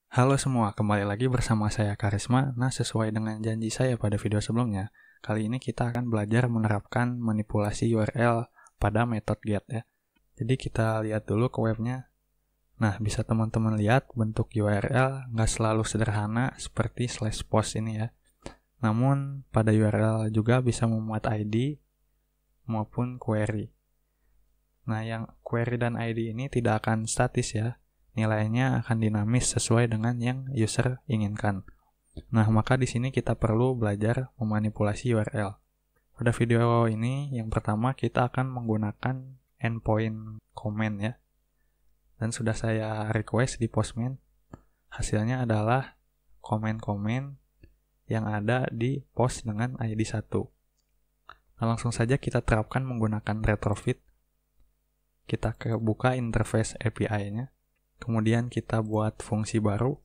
Halo semua, kembali lagi bersama saya Karisma. Nah, sesuai dengan janji saya pada video sebelumnya, kali ini kita akan belajar menerapkan manipulasi URL pada metode get ya. Jadi kita lihat dulu ke webnya. Nah, bisa teman-teman lihat bentuk URL nggak selalu sederhana seperti /post ini ya. Namun, pada URL juga bisa memuat ID maupun query. Nah, yang query dan ID ini tidak akan statis ya. Nilainya akan dinamis sesuai dengan yang user inginkan. Nah, maka di sini kita perlu belajar memanipulasi URL. Pada video ini, yang pertama kita akan menggunakan endpoint comment ya. Dan sudah saya request di Postman. Hasilnya adalah komen-komen yang ada di post dengan ID 1. Nah, langsung saja kita terapkan menggunakan retrofit. Kita buka interface API-nya. Kemudian kita buat fungsi baru.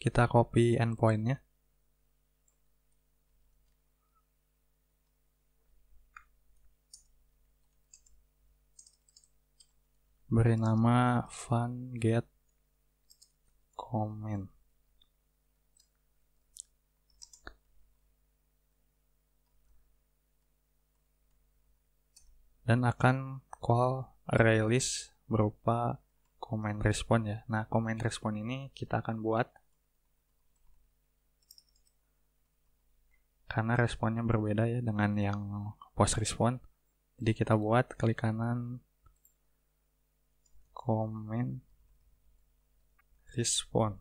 Kita copy endpoint-nya. Beri nama fun get comment. Dan akan call array list berupa comment respond ya. Nah, comment respond ini kita akan buat karena responnya berbeda ya dengan yang post respond. Jadi kita buat klik kanan comment respond.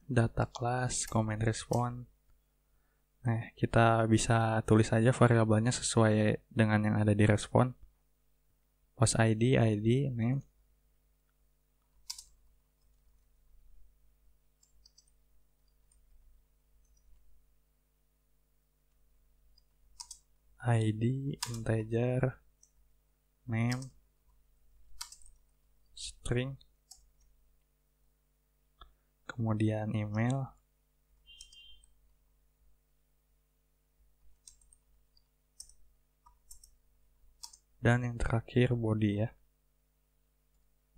Data class comment respond. Nah, kita bisa tulis aja variabelnya sesuai dengan yang ada di respon. Post ID, name. ID, integer, name, string, kemudian email, dan yang terakhir body ya.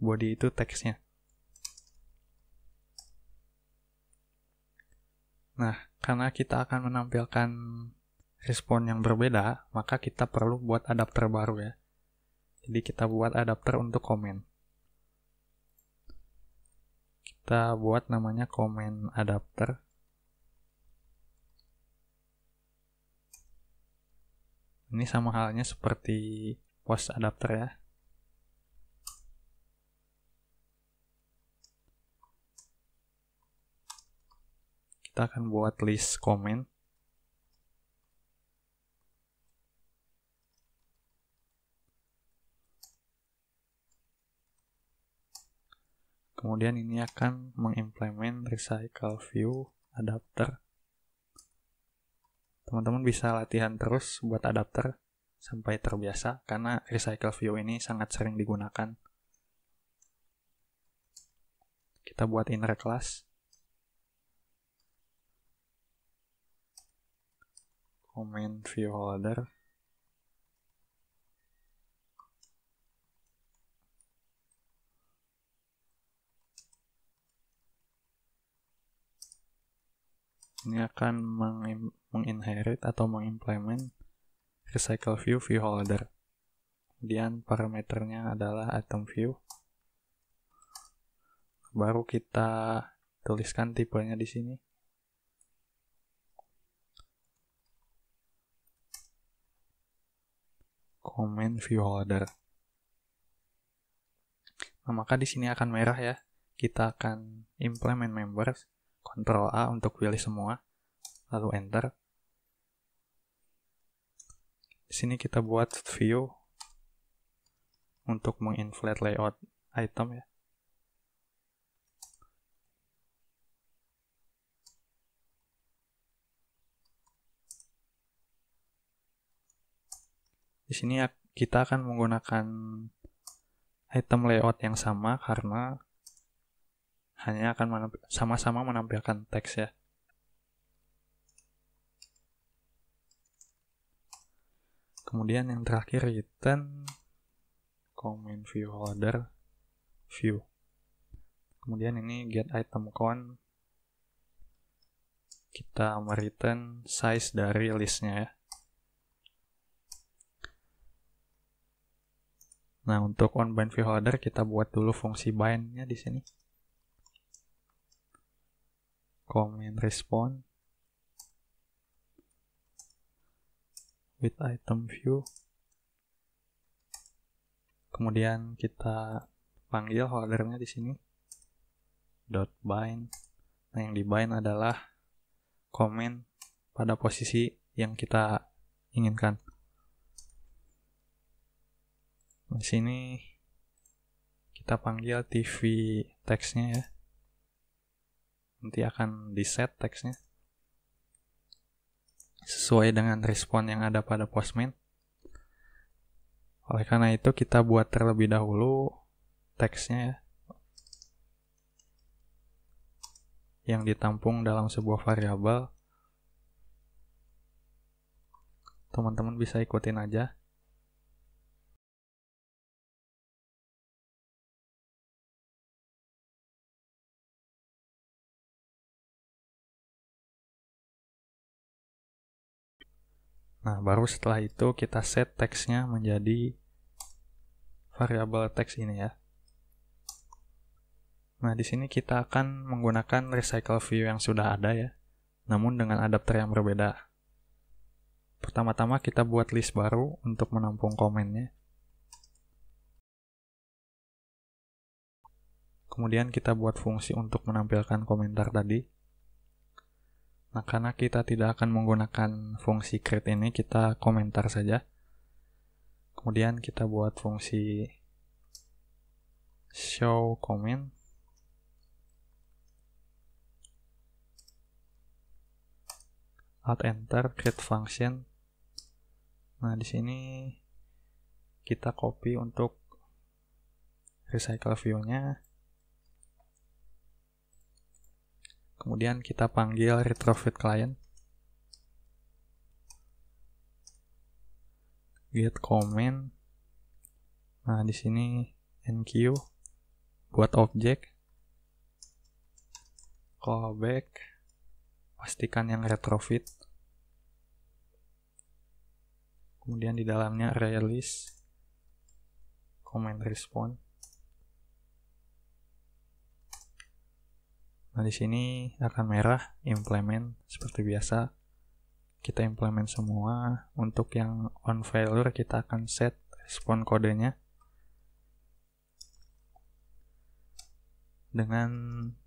Body itu teksnya. Nah, karena kita akan menampilkan respon yang berbeda, maka kita perlu buat adapter baru ya. Jadi kita buat adapter untuk komen. Kita buat namanya comment adapter. Ini sama halnya seperti post adapter ya. Kita akan buat list comment. Kemudian ini akan mengimplement recycle view adapter. Teman-teman bisa latihan terus buat adapter sampai terbiasa karena recycle view ini sangat sering digunakan. Kita buat inner class. Comment view holder. Ini akan menginherit atau mengimplement recycle view holder. Kemudian parameternya adalah item view. Baru kita tuliskan tipenya di sini. Comment view holder. Nah, maka di sini akan merah ya. Kita akan implement members. Ctrl A untuk pilih semua. Lalu enter. Di sini kita buat view untuk menginflate layout item ya. Di sini kita akan menggunakan item layout yang sama karena hanya akan sama-sama menampilkan teks ya. Kemudian yang terakhir return comment view holder view. Kemudian ini get item count, kita mereturn size dari listnya ya. Nah, untuk onBind view holder kita buat dulu fungsi bind-nya di sini. Comment response with item view. Kemudian kita panggil holdernya di sini .bind. Nah, yang dibind adalah comment pada posisi yang kita inginkan. Di sini kita panggil TV text-nya ya. Nanti akan di-set text-nya sesuai dengan respon yang ada pada Postman. Oleh karena itu kita buat terlebih dahulu text-nya ya, yang ditampung dalam sebuah variabel. Teman-teman bisa ikutin aja. Nah, baru setelah itu kita set text-nya menjadi variabel teks ini ya. Nah, di sini kita akan menggunakan recycle view yang sudah ada ya, namun dengan adapter yang berbeda. Pertama-tama kita buat list baru untuk menampung komennya. Kemudian kita buat fungsi untuk menampilkan komentar tadi. Nah, karena kita tidak akan menggunakan fungsi create ini, kita komentar saja. Kemudian kita buat fungsi show comment. Alt enter create function. Nah, di sini kita copy untuk recycle view-nya. Kemudian kita panggil retrofit client. Get comment. Nah, di sini enqueue buat objek. Callback. Pastikan yang retrofit. Kemudian di dalamnya release comment response. Nah, di sini akan merah implement seperti biasa. Kita implement semua. Untuk yang on failure kita akan set respon kodenya dengan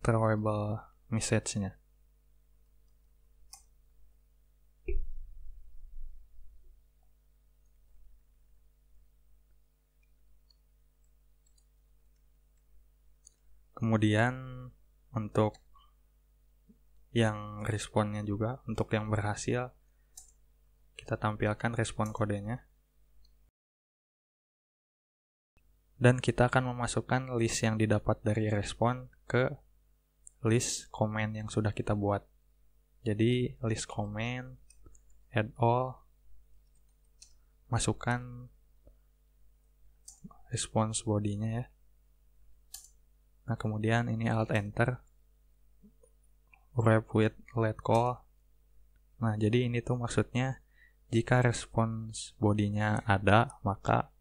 throwable message-nya. Kemudian untuk yang responnya juga, untuk yang berhasil, kita tampilkan respon kodenya. Dan kita akan memasukkan list yang didapat dari respon ke list comment yang sudah kita buat. Jadi list comment, add all, masukkan response body-nya ya. Nah, kemudian ini alt enter, wrap with let call. Nah, jadi ini tuh maksudnya jika respons bodinya ada, maka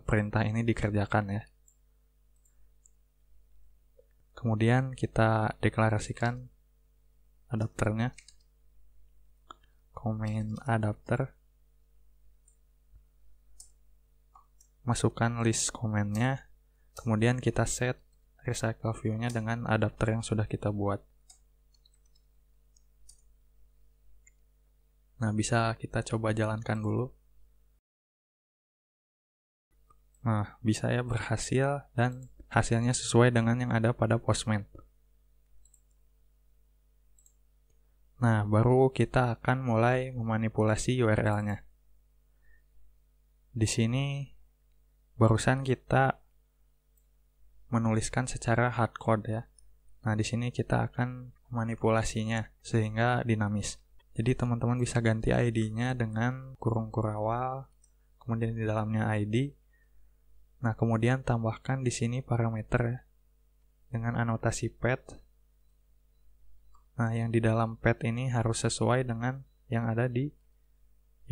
perintah ini dikerjakan ya. Kemudian kita deklarasikan adapternya, comment adapter, masukkan list comment-nya, kemudian kita set recycle view-nya dengan adapter yang sudah kita buat. Nah, bisa kita coba jalankan dulu. Nah, bisa ya, berhasil dan hasilnya sesuai dengan yang ada pada Postman. Nah, baru kita akan mulai memanipulasi URL-nya. Di sini barusan kita menuliskan secara hardcode ya. Nah, di sini kita akan manipulasinya sehingga dinamis. Jadi teman-teman bisa ganti ID-nya dengan kurung kurawal, kemudian di dalamnya ID, Nah, kemudian tambahkan di sini parameter ya, dengan anotasi path. Nah, yang di dalam path ini harus sesuai dengan yang ada di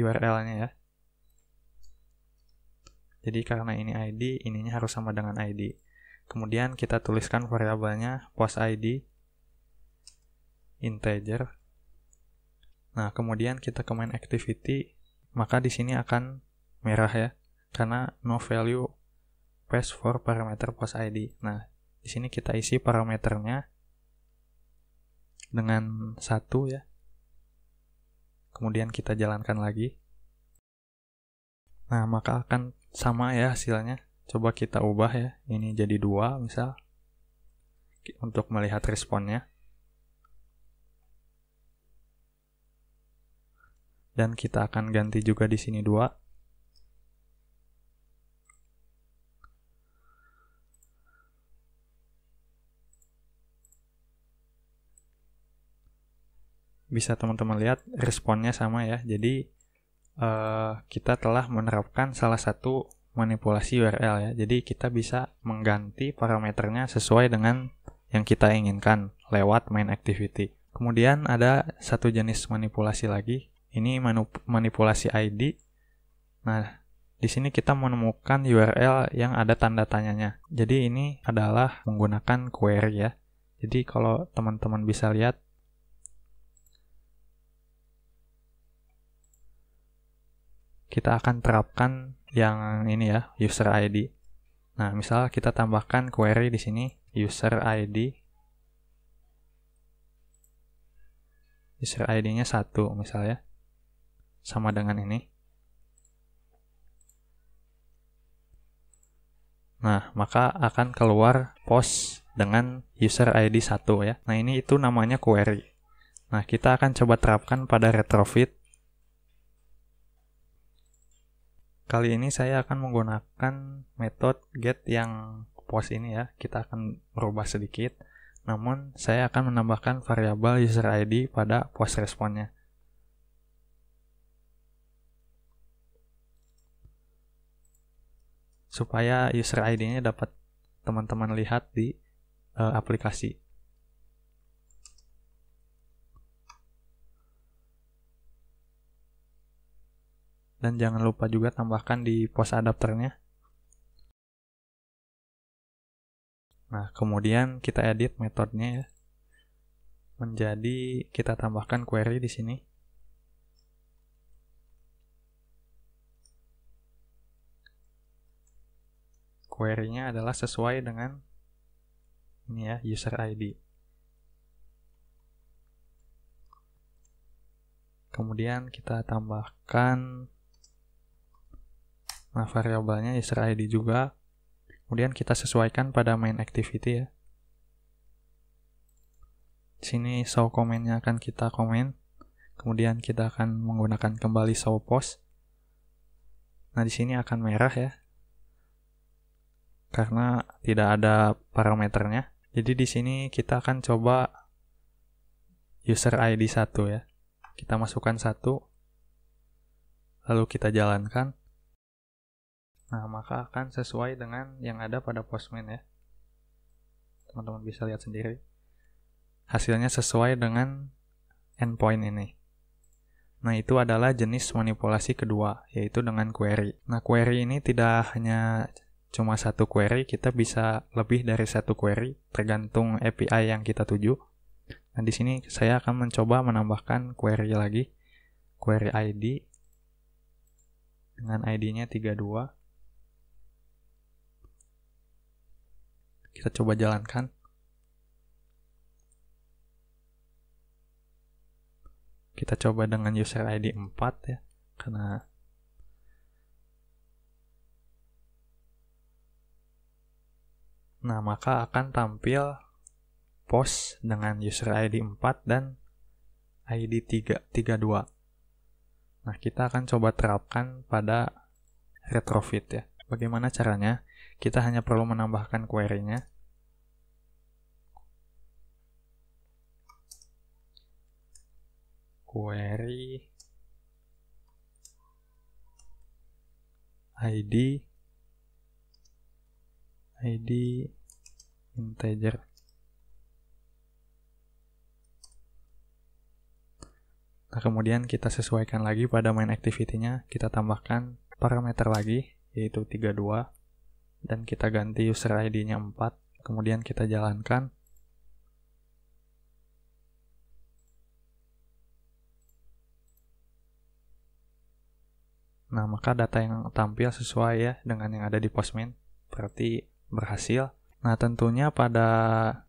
URL-nya ya. Jadi karena ini ID, ininya harus sama dengan ID. Kemudian kita tuliskan variabelnya post ID integer. Nah, kemudian kita ke main activity, maka di sini akan merah ya, karena no value passed for parameter post ID. Nah, di sini kita isi parameternya dengan 1 ya. Kemudian kita jalankan lagi. Nah, maka akan sama ya hasilnya. Coba kita ubah ya, ini jadi 2 misal, untuk melihat responnya. Dan kita akan ganti juga di sini 2. Bisa teman-teman lihat responnya sama ya. Jadi kita telah menerapkan salah satu manipulasi URL ya. Jadi kita bisa mengganti parameternya sesuai dengan yang kita inginkan lewat main activity. Kemudian ada satu jenis manipulasi lagi. Ini manipulasi ID. Nah, di sini kita menemukan URL yang ada tanda tanyanya. Jadi ini adalah menggunakan query ya. Jadi kalau teman-teman bisa lihat, kita akan terapkan yang ini ya, user ID. Nah, misal kita tambahkan query di sini, user ID. User ID-nya 1 misalnya. Sama dengan ini. Nah, maka akan keluar post dengan user ID 1 ya. Nah, ini itu namanya query. Nah, kita akan coba terapkan pada retrofit. Kali ini saya akan menggunakan metode get yang post ini ya. Kita akan merubah sedikit. Namun, saya akan menambahkan variabel user ID pada post responnya. Supaya user ID-nya dapat teman-teman lihat di aplikasi. Dan jangan lupa juga tambahkan di post adapternya. Nah, kemudian kita edit metodenya ya. Menjadi kita tambahkan query di sini. Query-nya adalah sesuai dengan ini ya, user ID. Kemudian kita tambahkan variabelnya user ID juga. Kemudian kita sesuaikan pada main activity ya. Di sini show comment-nya akan kita komen. Kemudian kita akan menggunakan kembali show post. Nah, di sini akan merah ya, karena tidak ada parameternya. Jadi di sini kita akan coba user ID 1 ya. Kita masukkan 1, lalu kita jalankan. Nah, maka akan sesuai dengan yang ada pada postman ya. Teman-teman bisa lihat sendiri. Hasilnya sesuai dengan endpoint ini. Nah, itu adalah jenis manipulasi kedua, yaitu dengan query. Nah, query ini tidak hanya cuma satu query, kita bisa lebih dari satu query, tergantung API yang kita tuju. Nah, di sini saya akan mencoba menambahkan query lagi, query ID, dengan ID-nya 32. Kita coba jalankan. Kita coba dengan user ID 4 ya, karena nah, maka akan tampil post dengan user ID 4 dan ID 32. Nah, kita akan coba terapkan pada retrofit ya. Bagaimana caranya? Kita hanya perlu menambahkan query-nya. Query ID id integer. Nah, kemudian kita sesuaikan lagi pada main activity-nya, kita tambahkan parameter lagi, yaitu 32, dan kita ganti user ID-nya 4, kemudian kita jalankan. Nah, maka data yang tampil sesuai ya dengan yang ada di Postman, berarti berhasil. Nah, tentunya pada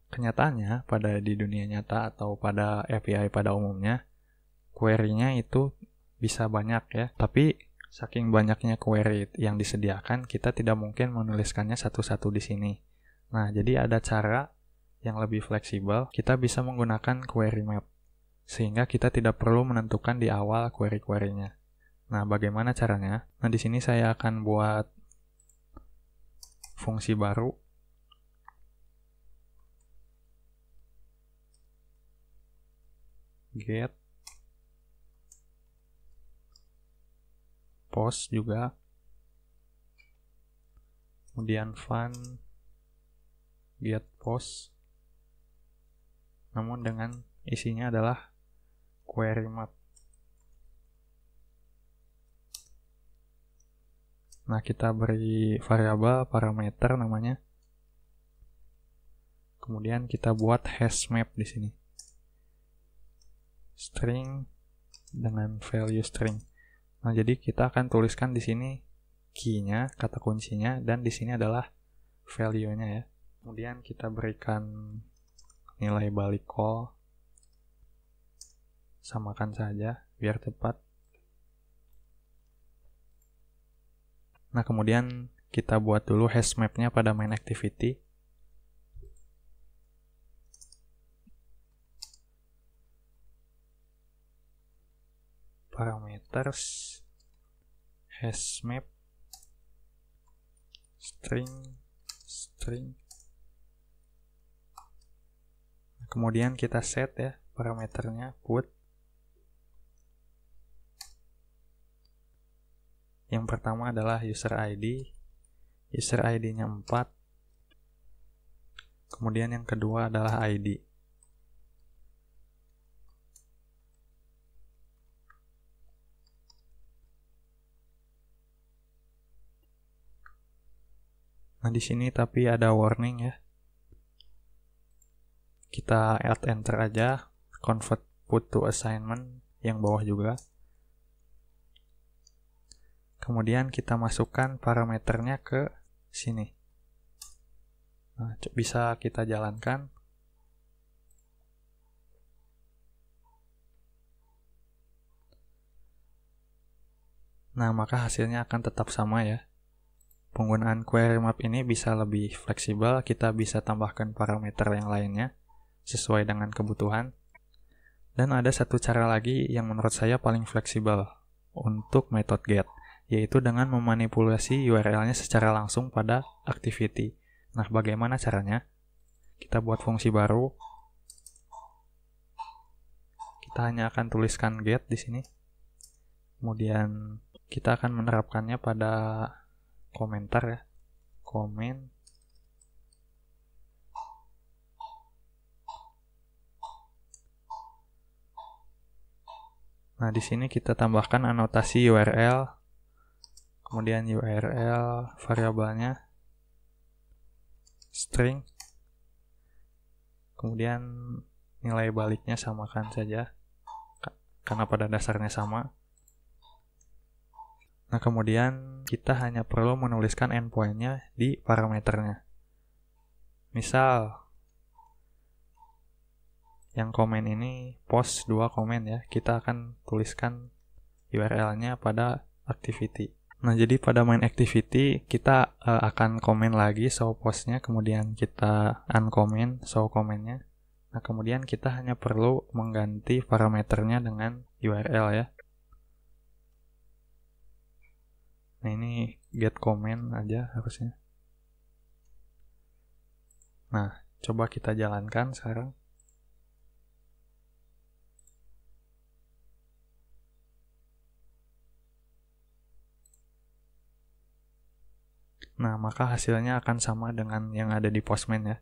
kenyataannya, pada di dunia nyata atau pada API pada umumnya, query-nya itu bisa banyak ya, tapi saking banyaknya query yang disediakan, kita tidak mungkin menuliskannya satu-satu di sini. Nah, jadi ada cara yang lebih fleksibel, kita bisa menggunakan query map, sehingga kita tidak perlu menentukan di awal query-query-nya. Nah, bagaimana caranya? Nah, di sini saya akan buat fungsi baru. Get post juga, kemudian fun get post, namun dengan isinya adalah query map. Nah, kita beri variabel parameter namanya, kemudian kita buat hash map di sini, string dengan value string. Nah, jadi kita akan tuliskan di sini key-nya, kata kuncinya, dan di sini adalah value-nya ya. Kemudian kita berikan nilai balik call, samakan saja biar tepat. Nah, kemudian kita buat dulu hash map-nya pada main activity. Parameters hash map string. Kemudian kita set ya parameternya, put. Yang pertama adalah user ID. User ID-nya 4. Kemudian yang kedua adalah ID. Nah, di sini tapi ada warning ya. Kita add enter aja, convert put to assignment yang bawah juga. Kemudian kita masukkan parameternya ke sini. Nah, bisa kita jalankan. Nah, maka hasilnya akan tetap sama ya. Penggunaan query map ini bisa lebih fleksibel, kita bisa tambahkan parameter yang lainnya sesuai dengan kebutuhan. Dan ada satu cara lagi yang menurut saya paling fleksibel untuk method get, yaitu dengan memanipulasi URL-nya secara langsung pada activity. Nah, bagaimana caranya? Kita buat fungsi baru. Kita hanya akan tuliskan get di sini. Kemudian kita akan menerapkannya pada komentar ya, komen. Nah, di sini kita tambahkan anotasi URL, kemudian URL variabelnya string, kemudian nilai baliknya samakan saja karena pada dasarnya sama. Nah, kemudian kita hanya perlu menuliskan endpoint-nya di parameternya. Misal, yang komen ini post 2 komen ya, kita akan tuliskan URL-nya pada activity. Nah, jadi pada main activity kita akan komen lagi show post-nya, kemudian kita uncomment show comment-nya. Nah, kemudian kita hanya perlu mengganti parameternya dengan URL ya. Nah, ini get comment aja harusnya. Nah, coba kita jalankan sekarang. Nah, maka hasilnya akan sama dengan yang ada di Postman ya.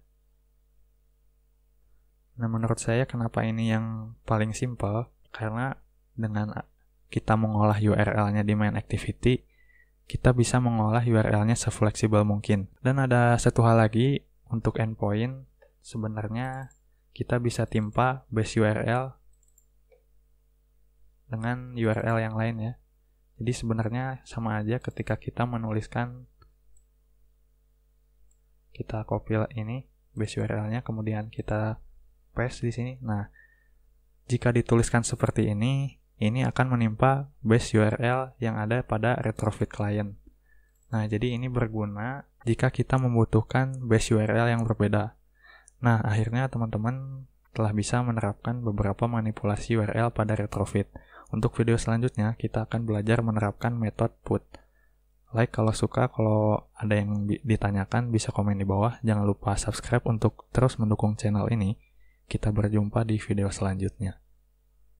Nah, menurut saya kenapa ini yang paling simple? Karena dengan kita mengolah URL-nya di main activity, kita bisa mengolah URL-nya sefleksibel mungkin. Dan ada satu hal lagi, untuk endpoint, sebenarnya kita bisa timpa base URL dengan URL yang lain ya. Jadi sebenarnya sama aja ketika kita menuliskan, kita copy ini base URL-nya, kemudian kita paste di sini. Nah, jika dituliskan seperti ini akan menimpa base URL yang ada pada retrofit client. Nah, jadi ini berguna jika kita membutuhkan base URL yang berbeda. Nah, akhirnya teman-teman telah bisa menerapkan beberapa manipulasi URL pada retrofit. Untuk video selanjutnya, kita akan belajar menerapkan metode put. Like kalau suka, kalau ada yang ditanyakan bisa komen di bawah. Jangan lupa subscribe untuk terus mendukung channel ini. Kita berjumpa di video selanjutnya.